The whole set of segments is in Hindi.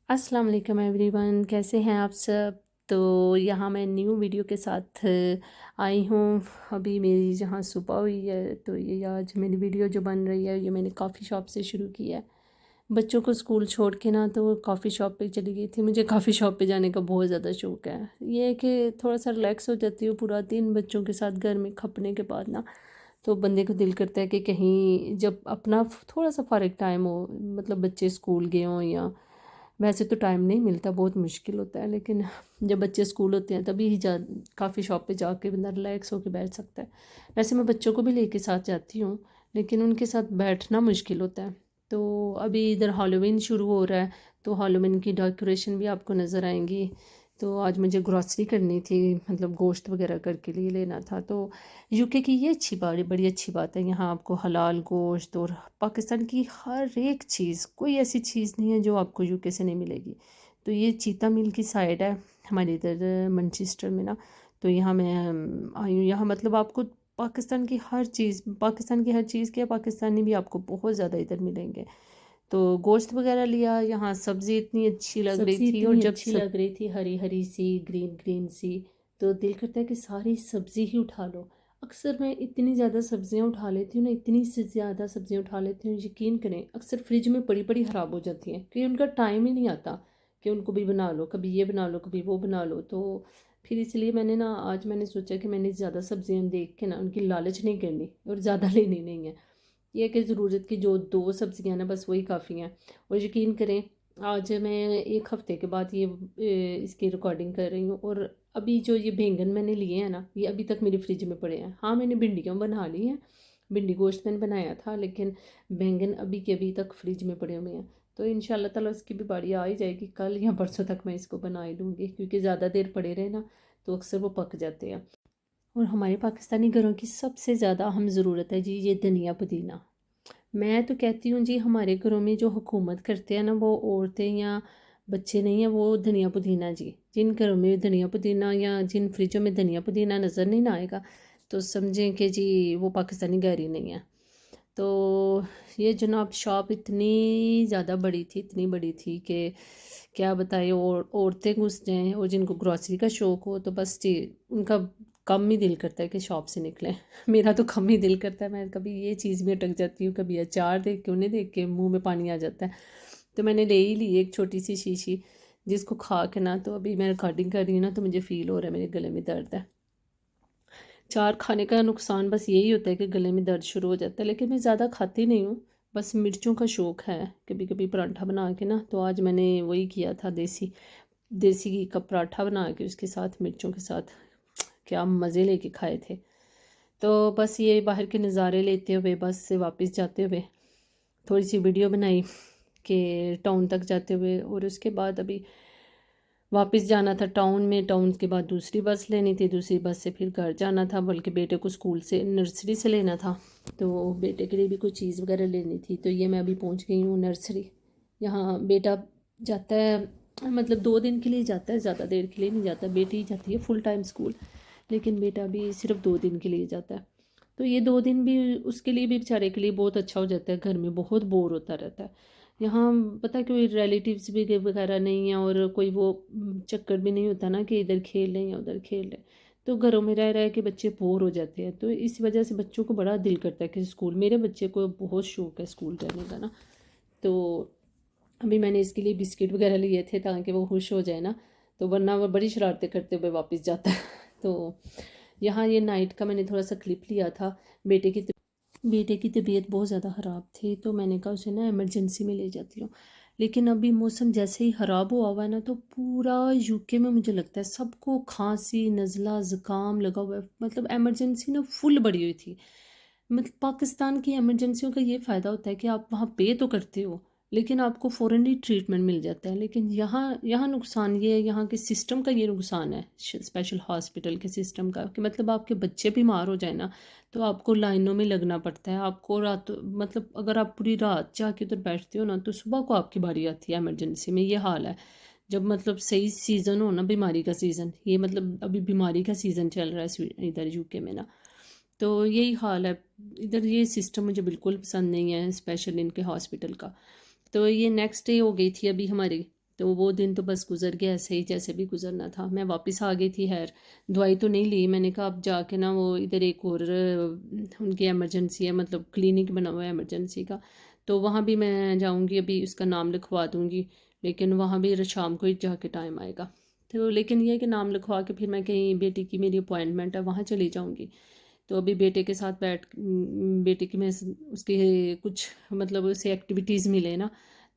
अस्सलाम वालेकुम एवरीवन, कैसे हैं आप सब। तो यहाँ मैं न्यू वीडियो के साथ आई हूँ। अभी मेरी जहाँ सुबह हुई है तो ये आज मेरी वीडियो जो बन रही है ये मैंने कॉफ़ी शॉप से शुरू की है। बच्चों को स्कूल छोड़ के ना तो कॉफ़ी शॉप पे चली गई थी। मुझे कॉफ़ी शॉप पे जाने का बहुत ज़्यादा शौक है। ये है कि थोड़ा सा रिलैक्स हो जाती हूँ पूरा दिन बच्चों के साथ घर में खपने के बाद ना। तो बंदे को दिल करता है कि कहीं जब अपना थोड़ा सा फ़ारिग टाइम हो, मतलब बच्चे स्कूल गए हों या वैसे तो टाइम नहीं मिलता, बहुत मुश्किल होता है, लेकिन जब बच्चे स्कूल होते हैं तभी ही जा काफ़ी शॉप पे जाके बंदा रिलैक्स होकर बैठ सकता है। वैसे मैं बच्चों को भी लेके साथ जाती हूँ, लेकिन उनके साथ बैठना मुश्किल होता है। तो अभी इधर हॉलोवीन शुरू हो रहा है, तो हॉलोवीन की डेकोरेशन भी आपको नज़र आएंगी। तो आज मुझे ग्रॉसरी करनी थी, मतलब गोश्त वगैरह करके लिए लेना था। तो यूके की ये बड़ी अच्छी बात है, यहाँ आपको हलाल गोश्त और पाकिस्तान की हर एक चीज़, कोई ऐसी चीज़ नहीं है जो आपको यूके से नहीं मिलेगी। तो ये चीता मिल की साइड है हमारे इधर मैनचेस्टर में ना। तो यहाँ मैं आई हूँ, यहाँ मतलब आपको पाकिस्तान की हर चीज़ के पाकिस्तानी भी आपको बहुत ज़्यादा इधर मिलेंगे। तो गोश्त वगैरह लिया, यहाँ सब्ज़ी इतनी अच्छी लग रही सब्ज़ी थी और इतनी जब अच्छी सब लग रही थी, हरी हरी सी, ग्रीन ग्रीन सी। तो दिल करता है कि सारी सब्ज़ी ही उठा लो। अक्सर मैं इतनी ज़्यादा सब्ज़ियाँ उठा लेती हूँ ना, इतनी से ज़्यादा सब्ज़ियाँ उठा लेती हूँ, यकीन करें अक्सर फ्रिज में पड़ी पड़ी ख़राब हो जाती हैं क्योंकि उनका टाइम ही नहीं आता कि उनको भी बना लो, कभी ये बना लो कभी वो बना लो। तो फिर इसलिए आज मैंने सोचा कि मैंने ज़्यादा सब्ज़ियाँ देख के ना उनकी लालच नहीं करनी और ज़्यादा लेनी नहीं है। ये कि ज़रूरत की जो दो सब्ज़ियाँ ना बस वही काफ़ी हैं। और यकीन करें आज मैं एक हफ़्ते के बाद इसकी रिकॉर्डिंग कर रही हूँ, और अभी जो ये बैंगन मैंने लिए हैं ना ये अभी तक मेरे फ्रिज में पड़े हैं। हाँ, मैंने भिंडियाँ बना ली हैं, भिंडी गोश्त मैंने बनाया था, लेकिन बैंगन अभी के अभी तक फ्रिज में पड़े हुए हैं। तो इंशाल्लाह ताला इसकी भी बारी आ ही जाएगी, कल या परसों तक मैं इसको बना ही लूँगी, क्योंकि ज़्यादा देर पड़े रहे ना तो अक्सर वो पक जाते हैं। और हमारे पाकिस्तानी घरों की सबसे ज़्यादा अहम ज़रूरत है जी ये धनिया पुदीना। मैं तो कहती हूँ जी हमारे घरों में जो हुकूमत करते हैं ना वो औरतें या बच्चे नहीं हैं, वो धनिया पुदीना जी। जिन घरों में धनिया पुदीना या जिन फ्रिजों में धनिया पुदीना नज़र नहीं ना आएगा तो समझें कि जी वो पाकिस्तानी घर ही नहीं है। तो ये जनाब शॉप इतनी ज़्यादा बड़ी थी, इतनी बड़ी थी कि क्या बताएं। और औरतें घुस जाएँ और जिनको ग्रॉसरी का शौक़ हो तो बस जी उनका कम ही दिल करता है कि शॉप से निकलें। मेरा तो कम ही दिल करता है, मैं कभी ये चीज़ में अटक जाती हूँ, कभी अचार देख के उन्हें देख के मुंह में पानी आ जाता है। तो मैंने ले ही ली एक छोटी सी शीशी, जिसको खा के ना तो अभी मैं रिकॉर्डिंग कर रही हूँ ना तो मुझे फ़ील हो रहा है मेरे गले में दर्द है। चार खाने का नुकसान बस यही होता है कि गले में दर्द शुरू हो जाता है, लेकिन मैं ज़्यादा खाती नहीं हूँ। बस मिर्चों का शौक़ है, कभी कभी पराठा बना के ना, तो आज मैंने वही किया था, देसी देसी घी का पराठा बना के उसके साथ मिर्चों के साथ क्या मज़े लेके खाए थे। तो बस ये बाहर के नज़ारे लेते हुए बस से वापस जाते हुए थोड़ी सी वीडियो बनाई कि टाउन तक जाते हुए, और उसके बाद अभी वापस जाना था टाउन में। टाउन के बाद दूसरी बस लेनी थी, दूसरी बस से फिर घर जाना था, बल्कि बेटे को स्कूल से नर्सरी से लेना था, तो बेटे के लिए भी कुछ चीज़ वगैरह लेनी थी। तो ये मैं अभी पहुंच गई हूँ नर्सरी। यहाँ बेटा जाता है, मतलब 2 दिन के लिए जाता है, ज़्यादा देर के लिए नहीं जाता। बेटी जाती है फुल टाइम स्कूल, लेकिन बेटा भी सिर्फ 2 दिन के लिए जाता है। तो ये 2 दिन भी उसके लिए भी, बेचारे के लिए बहुत अच्छा हो जाता है, घर में बहुत बोर होता रहता है। यहाँ पता है कोई रिलेटिव्स भी वगैरह नहीं है, और कोई वो चक्कर भी नहीं होता ना कि इधर खेल लें या उधर खेल लें। तो घरों में रह रह के बच्चे बोर हो जाते हैं, तो इस वजह से बच्चों को बड़ा दिल करता है कि स्कूल, मेरे बच्चे को बहुत शौक है स्कूल जाने का ना। तो अभी मैंने इसके लिए बिस्किट वगैरह लिए थे ताकि वो खुश हो जाए ना, तो वरना वो बड़ी शरारतें करते हुए वापस जाता है। तो यहाँ ये नाइट का मैंने थोड़ा सा क्लिप लिया था। बेटे की तबीयत बहुत ज़्यादा ख़राब थी, तो मैंने कहा उसे ना इमरजेंसी में ले जाती हूँ। लेकिन अभी मौसम जैसे ही ख़राब हुआ है ना, तो पूरा यूके में मुझे लगता है सबको खांसी नज़ला ज़ुकाम लगा हुआ है। मतलब इमरजेंसी ना फुल बढ़ी हुई थी। मतलब पाकिस्तान की इमरजेंसियों का ये फ़ायदा होता है कि आप वहाँ पे तो करते हो, लेकिन आपको फ़ौरन ही ट्रीटमेंट मिल जाता है। लेकिन यहाँ यहाँ नुकसान ये है, यहाँ के सिस्टम का ये नुकसान है, स्पेशल हॉस्पिटल के सिस्टम का, कि मतलब आपके बच्चे बीमार हो जाए ना तो आपको लाइनों में लगना पड़ता है। आपको रात, मतलब अगर आप पूरी रात जाके उधर बैठते हो ना तो सुबह को आपकी बारी आती है इमरजेंसी में। ये हाल है जब मतलब सही सीज़न हो ना, बीमारी का सीज़न, ये मतलब अभी बीमारी का सीज़न चल रहा है इधर यूके में ना। तो यही हाल है इधर। ये सिस्टम मुझे बिल्कुल पसंद नहीं है, स्पेशल इनके हॉस्पिटल का। तो ये नेक्स्ट डे हो गई थी अभी हमारी। तो वो दिन तो बस गुजर गया ऐसे ही जैसे भी गुजरना था। मैं वापस आ गई थी। खैर दवाई तो नहीं ली। मैंने कहा अब जाके ना वो इधर एक और उनकी एमरजेंसी है, मतलब क्लिनिक बना हुआ है एमरजेंसी का, तो वहाँ भी मैं जाऊँगी, अभी उसका नाम लिखवा दूँगी। लेकिन वहाँ भी शाम को ही जाके टाइम आएगा। तो लेकिन ये है कि नाम लिखवा के फिर मैं कहीं बेटी की मेरी अपॉइंटमेंट है वहाँ चली जाऊँगी। तो अभी बेटे के साथ बेटे की मैं उसके कुछ मतलब उसे एक्टिविटीज़ मिले ना,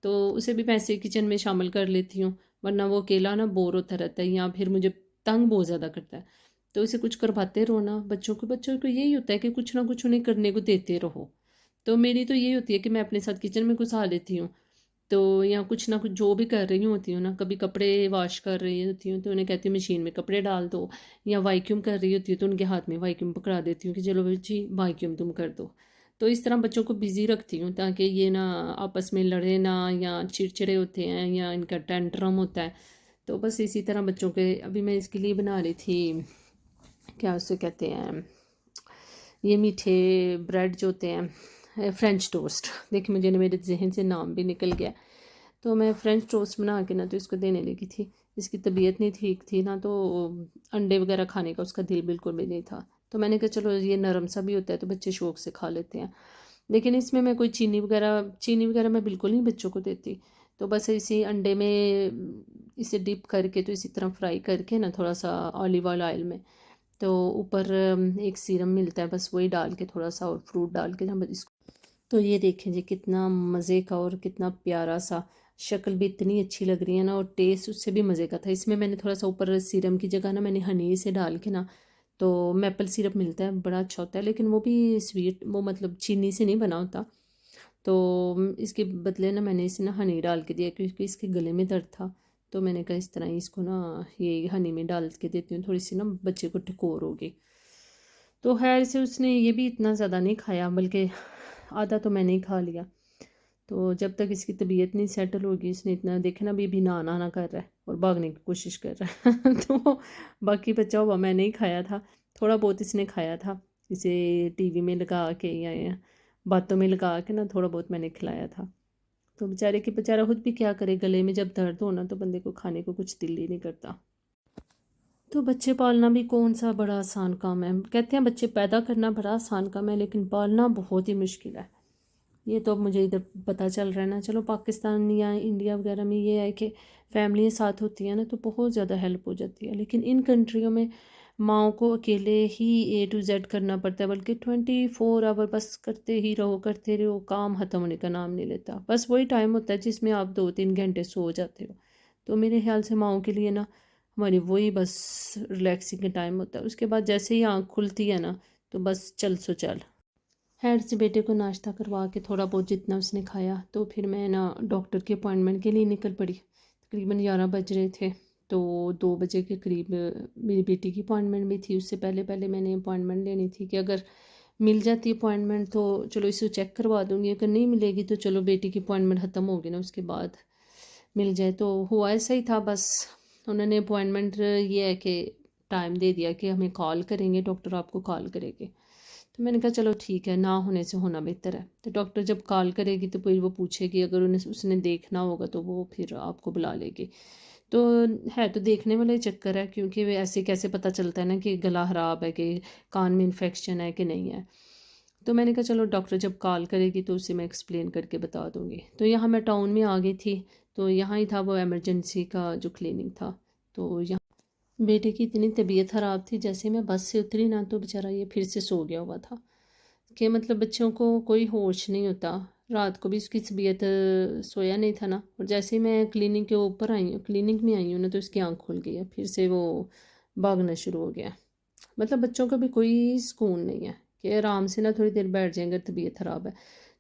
तो उसे भी मैं ऐसे किचन में शामिल कर लेती हूँ। वरना वो अकेला ना बोर होता रहता है या फिर मुझे तंग बहुत ज़्यादा करता है। तो उसे कुछ करवाते रहो ना, बच्चों को यही होता है कि कुछ ना कुछ उन्हें करने को देते रहो। तो मेरी तो यही होती है कि मैं अपने साथ किचन में घुसा लेती हूँ। तो या कुछ ना कुछ जो भी कर रही होती हूँ ना, कभी कपड़े वॉश कर रही होती हूँ तो उन्हें कहती हूँ मशीन में कपड़े डाल दो, या वाईक्यूम कर रही होती हूँ तो उनके हाथ में वाईक्यूम पकड़ा देती हूँ कि चलो बच्ची वाईक्यूम तुम कर दो। तो इस तरह बच्चों को बिज़ी रखती हूँ ताकि ये ना आपस में लड़े ना, या चिड़चिड़े होते हैं या इनका टेंट्रम होता है। तो बस इसी तरह बच्चों के अभी मैं इसके लिए बना रही थी, क्या उसे कहते हैं, ये मीठे ब्रेड जो होते हैं, फ्रेंच टोस्ट। देखिए मुझे मेरे जहन से नाम भी निकल गया। तो मैं फ्रेंच टोस्ट बना के ना तो इसको देने लगी थी। इसकी तबीयत नहीं ठीक थी ना, तो अंडे वगैरह खाने का उसका दिल बिल्कुल भी नहीं था। तो मैंने कहा चलो ये नरम सा भी होता है तो बच्चे शौक से खा लेते हैं। लेकिन इसमें मैं कोई चीनी वगैरह मैं बिल्कुल नहीं बच्चों को देती। तो बस इसी अंडे में इसे डिप करके तो इसी तरह फ्राई करके ना थोड़ा सा ऑलिव ऑयल में, तो ऊपर एक सीरम मिलता है बस वही डाल के थोड़ा सा और फ्रूट डाल के ना बस इसको। तो ये देखें जी कितना मज़े का और कितना प्यारा सा, शक्ल भी इतनी अच्छी लग रही है ना, और टेस्ट उससे भी मज़े का था। इसमें मैंने थोड़ा सा ऊपर सीरम की जगह ना मैंने हनी से डाल के ना, तो मैपल सिरप मिलता है बड़ा अच्छा होता है, लेकिन वो भी स्वीट, वो मतलब चीनी से नहीं बना होता। तो इसके बदले ना मैंने इसे ना हनी डाल के दिया क्योंकि इसके गले में दर्द था। तो मैंने कहा इस तरह ही इसको ना ये हनी में डाल के देती हूँ, थोड़ी सी ना बच्चे को टकोर होगी। तो खैर से उसने ये भी इतना ज़्यादा नहीं खाया, बल्कि आधा तो मैंने ही खा लिया। तो जब तक इसकी तबीयत नहीं सेटल होगी, इसने इतना देखे ना अभी ना ना कर रहा है और भागने की कोशिश कर रहा है तो बाकी बचा हुआ मैंने ही खाया था। थोड़ा बहुत इसने खाया था, इसे टीवी में लगा के या बातों में लगा के ना थोड़ा बहुत मैंने खिलाया था। तो बेचारा खुद भी क्या करे, गले में जब दर्द हो ना तो बंदे को खाने को कुछ दिल ही नहीं करता। तो बच्चे पालना भी कौन सा बड़ा आसान काम है। कहते हैं बच्चे पैदा करना बड़ा आसान काम है, लेकिन पालना बहुत ही मुश्किल है। ये तो अब मुझे इधर पता चल रहा है ना। चलो पाकिस्तान या इंडिया वगैरह में ये है कि फैमिलियाँ साथ होती हैं ना तो बहुत ज़्यादा हेल्प हो जाती है, लेकिन इन कंट्रियों में माओ को अकेले ही A to Z करना पड़ता है, बल्कि 24 आवर बस करते ही रहो, काम ख़त्म होने का नाम नहीं लेता। बस वही टाइम होता है जिसमें आप 2-3 घंटे सो जाते हो। तो मेरे ख्याल से माओ के लिए ना हमारी वही बस रिलैक्सिंग का टाइम होता है। उसके बाद जैसे ही आँख खुलती है ना तो बस चल सो चल। खैर से बेटे को नाश्ता करवा के थोड़ा बहुत जितना उसने खाया, तो फिर मैं ना डॉक्टर की अपॉइंटमेंट के लिए निकल पड़ी। तकरीबन 11 बज रहे थे, तो 2 बजे के करीब मेरी बेटी की अपॉइंटमेंट भी थी। उससे पहले पहले मैंने अपॉइंटमेंट लेनी थी कि अगर मिल जाती अपॉइंटमेंट तो चलो इसे चेक करवा दूँगी, अगर नहीं मिलेगी तो चलो बेटी की अपॉइंटमेंट ख़त्म होगी ना उसके बाद मिल जाए। तो हुआ ऐसा ही था बस। उन्होंने अपॉइंटमेंट ये है कि टाइम दे दिया कि हमें कॉल करेंगे, डॉक्टर आपको कॉल करेंगे। तो मैंने कहा चलो ठीक है, ना होने से होना बेहतर है। तो डॉक्टर जब कॉल करेगी तो फिर वो पूछेगी, अगर उन्हें उसने देखना होगा तो वो फिर आपको बुला लेगी। तो है तो देखने वाला ही चक्कर है, क्योंकि वे ऐसे कैसे पता चलता है ना कि गला ख़राब है, कि कान में इन्फेक्शन है कि नहीं है। तो मैंने कहा चलो डॉक्टर जब कॉल करेगी तो उसे मैं एक्सप्लेन करके बता दूँगी। तो यहाँ मैं टाउन में आ गई थी, तो यहाँ ही था वो एमरजेंसी का जो क्लिनिक था। तो यहाँ बेटे की इतनी तबीयत ख़राब थी, जैसे मैं बस से उतरी ना तो बेचारा ये फिर से सो गया हुआ था। कि मतलब बच्चों को कोई होश नहीं होता। रात को भी उसकी तबीयत सोया नहीं था ना, और जैसे ही मैं क्लिनिक में आई हूँ ना तो उसकी आँख खुल गई है, फिर से वो भागना शुरू हो गया। मतलब बच्चों का भी कोई सुकून नहीं है कि आराम से ना थोड़ी देर बैठ जाएंगे, तबीयत ख़राब है।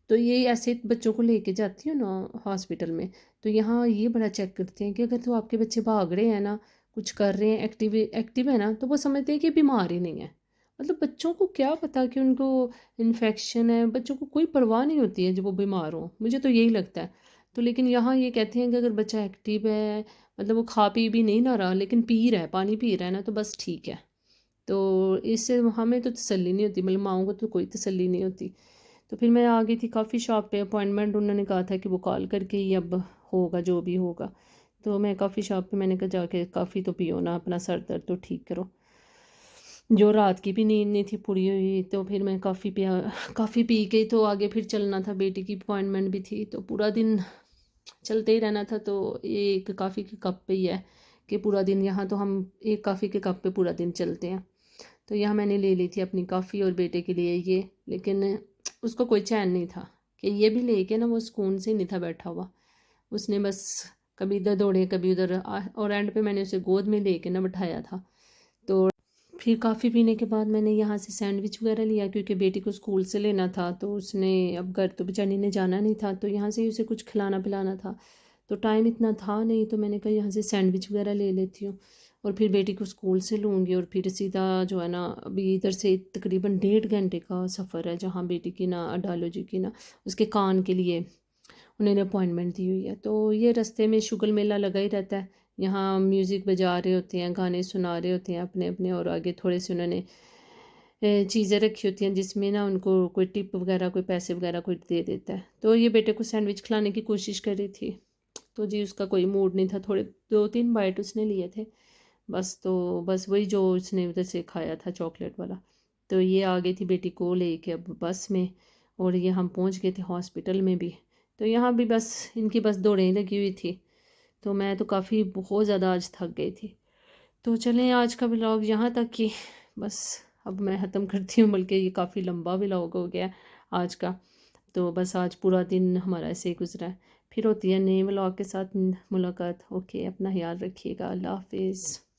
तो ये ऐसे बच्चों को लेके जाती हूँ ना हॉस्पिटल में, तो यहाँ ये बड़ा चेक करते हैं कि अगर तो आपके बच्चे भाग रहे हैं ना, कुछ कर रहे हैं, एक्टिव एक्टिव है ना, तो वो समझते हैं कि बीमार ही नहीं है। मतलब बच्चों को क्या पता कि उनको इन्फेक्शन है, बच्चों को कोई परवाह नहीं होती है जब वो बीमार हो, मुझे तो यही लगता है। तो लेकिन यहाँ ये कहते हैं कि अगर बच्चा एक्टिव है, मतलब वो खा पी भी नहीं ना रहा लेकिन पी रहा है, पानी पी रहा है ना, तो बस ठीक है। तो इससे हमें तो तसल्ली नहीं होती, मतलब माओं को तो कोई तसल्ली नहीं होती। तो फिर मैं आ गई थी कॉफ़ी शॉप पे, अपॉइंटमेंट उन्होंने कहा था कि वो कॉल करके ही अब होगा जो भी होगा। तो मैं कॉफ़ी शॉप पे मैंने कहा जाके कॉफ़ी तो पियो ना, अपना सर दर्द तो ठीक करो। जो रात की भी नींद नहीं थी पूरी हुई, तो फिर मैं कॉफ़ी पी के तो आगे फिर चलना था, बेटी की अपॉइंटमेंट भी थी, तो पूरा दिन चलते ही रहना था। तो ये एक कॉफ़ी के कप पे ही है कि पूरा दिन, यहाँ तो हम एक कॉफ़ी के कप पे पूरा दिन चलते हैं। तो यहाँ मैंने ले ली थी अपनी कॉफ़ी और बेटे के लिए ये, लेकिन उसको कोई चैन नहीं था कि ये भी लेके ना वो सुकून से नहीं था बैठा हुआ। उसने बस कभी इधर दौड़े कभी उधर, और एंड पे मैंने उसे गोद में लेके ना बिठाया था। तो फिर कॉफ़ी पीने के बाद मैंने यहाँ से सैंडविच वगैरह लिया, क्योंकि बेटी को स्कूल से लेना था, तो उसने अब घर तो बेचारी ने जाना नहीं था, तो यहाँ से ही उसे कुछ खिलाना पिलाना था। तो टाइम इतना था नहीं, तो मैंने कहा यहाँ से सैंडविच वगैरह ले लेती हूँ और फिर बेटी को स्कूल से लूँगी, और फिर सीधा जो है ना, अभी इधर से तकरीबन 1.5 घंटे का सफ़र है, जहाँ बेटी की ना डायलॉजी की ना उसके कान के लिए उन्होंने अपॉइंटमेंट दी हुई है। तो ये रास्ते में शुगल मेला लगा ही रहता है, यहाँ म्यूज़िक बजा रहे होते हैं, गाने सुना रहे होते हैं अपने अपने, और आगे थोड़े से उन्होंने चीज़ें रखी होती हैं जिसमें ना उनको कोई टिप वगैरह कोई पैसे वगैरह कोई दे देता है। तो ये बेटे को सैंडविच खिलाने की कोशिश कर रही थी, तो जी उसका कोई मूड नहीं था, थोड़े 2-3 बाइट उसने लिए थे बस। तो बस वही जो उसने उधर से खाया था चॉकलेट वाला। तो ये आ गई थी बेटी को लेके अब बस में, और ये हम पहुंच गए थे हॉस्पिटल में भी। तो यहाँ भी बस इनकी बस दौड़ें लगी हुई थी, तो मैं तो काफ़ी बहुत ज़्यादा आज थक गई थी। तो चलें आज का व्लॉग यहाँ तक कि बस अब मैं ख़त्म करती हूँ, बल्कि ये काफ़ी लंबा व्लॉग हो गया आज का। तो बस आज पूरा दिन हमारा ऐसे ही गुजरा है। फिर होती है नए व्लॉग के साथ मुलाकात। ओके, अपना ख्याल रखिएगा। अल्लाह हाफिज़।